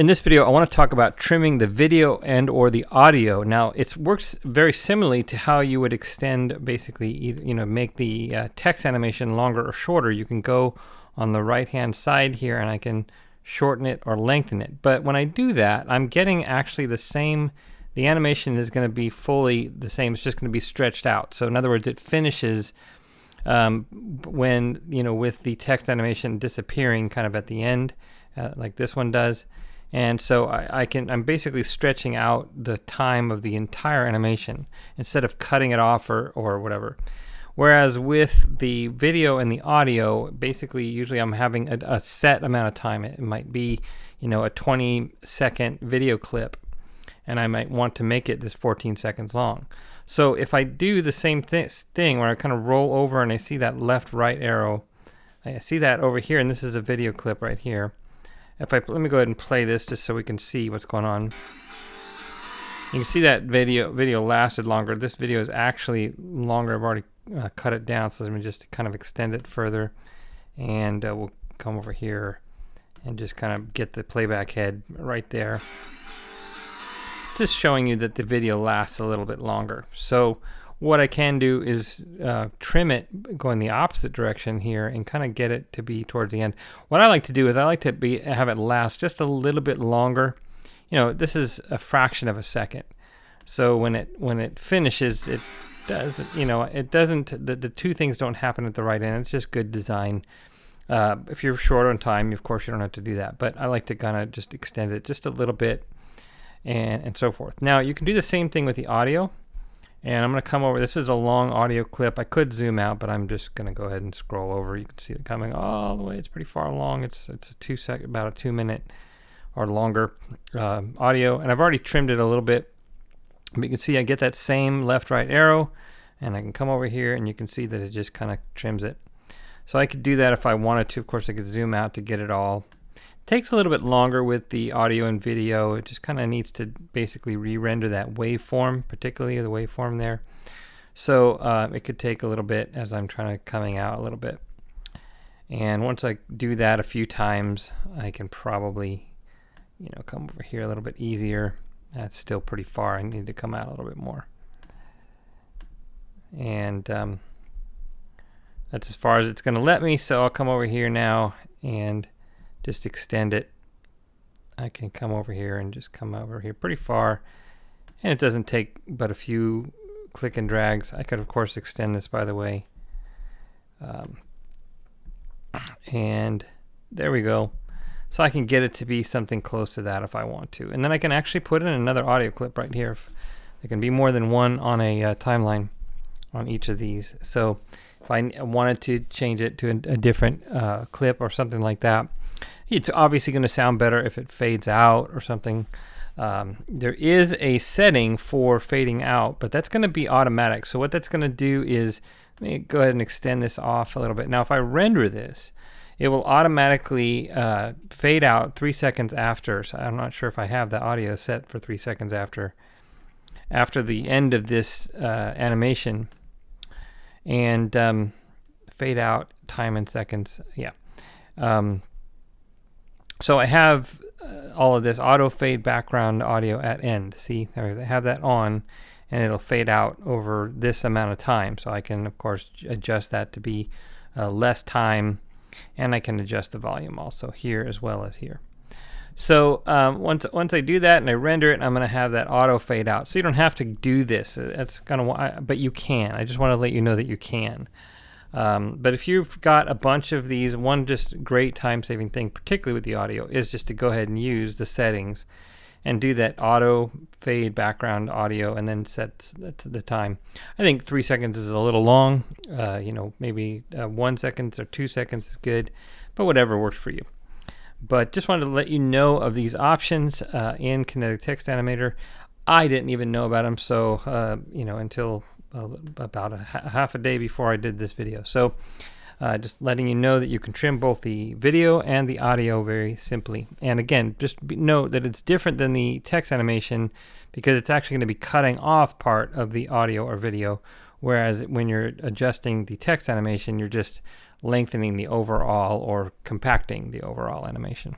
In this video, I want to talk about trimming the video and or the audio. Now, it works very similarly to how you would extend, basically, either, make the text animation longer or shorter. You can go on the right-hand side here, and I can shorten it or lengthen it. But when I do that, I'm getting actually the same. The animation is going to be fully the same. It's just going to be stretched out. So in other words, it finishes when, with the text animation disappearing kind of at the end, like this one does. And so I'm basically stretching out the time of the entire animation instead of cutting it off or whatever. Whereas with the video and the audio, basically usually I'm having a set amount of time. It might be, a 20-second video clip, and I might want to make it this 14 seconds long. So if I do the same thing where I kind of roll over and I see that left-right arrow, I see that over here, and this is a video clip right here. Let me go ahead and play this just so we can see what's going on. You can see that video lasted longer. This video is actually longer. I've already cut it down, so let me just kind of extend it further. And we'll come over here and just kind of get the playback head right there. Just showing you that the video lasts a little bit longer. So what I can do is trim it, go in the opposite direction here, and kind of get it to be towards the end. What I like to do is I like to have it last just a little bit longer. This is a fraction of a second. So when it finishes, it doesn't. It doesn't. The two things don't happen at the right end. It's just good design. If you're short on time, of course you don't have to do that. But I like to kind of just extend it just a little bit, and so forth. Now you can do the same thing with the audio. And I'm going to come over. This is a long audio clip. I could zoom out, but I'm just going to go ahead and scroll over. You can see it coming all the way. It's pretty far along. It's about a 2 minute or longer audio. And I've already trimmed it a little bit. But you can see I get that same left-right arrow. And I can come over here, and you can see that it just kind of trims it. So I could do that if I wanted to. Of course, I could zoom out to get it all. Takes a little bit longer with the audio and video. It just kind of needs to basically re-render that waveform, particularly the waveform there. So it could take a little bit as I'm trying to coming out a little bit. And once I do that a few times, I can probably, come over here a little bit easier. That's still pretty far. I need to come out a little bit more. And that's as far as it's going to let me. So I'll come over here now and just extend it. I can come over here and just come over here pretty far, and it doesn't take but a few click and drags. I could of course extend this, by the way, and there we go. So I can get it to be something close to that if I want to, and then I can actually put in another audio clip right here. There can be more than one on a timeline on each of these. So if I wanted to change it to a different clip or something like that, it's obviously going to sound better if it fades out or something. There is a setting for fading out, but that's going to be automatic. So what that's going to do is, let me go ahead and extend this off a little bit. Now if I render this, it will automatically fade out 3 seconds after. So I'm not sure if I have the audio set for 3 seconds after the end of this animation. And fade out time in seconds. Yeah. So I have all of this auto fade background audio at end. See, I have that on, and it'll fade out over this amount of time. So I can, of course, adjust that to be less time, and I can adjust the volume also here as well as here. So once I do that and I render it, I'm going to have that auto fade out. So you don't have to do this. That's kind of why, but you can. I just want to let you know that you can. But if you've got a bunch of these, one just great time-saving thing, particularly with the audio, is just to go ahead and use the settings and do that auto fade background audio and then set the time. I think 3 seconds is a little long. Maybe 1 second or 2 seconds is good, but whatever works for you. But just wanted to let you know of these options in Kinetic Text Animator. I didn't even know about them, so until about half a day before I did this video. So just letting you know that you can trim both the video and the audio very simply. And again, just note that it's different than the text animation because it's actually going to be cutting off part of the audio or video, whereas when you're adjusting the text animation, you're just lengthening the overall or compacting the overall animation.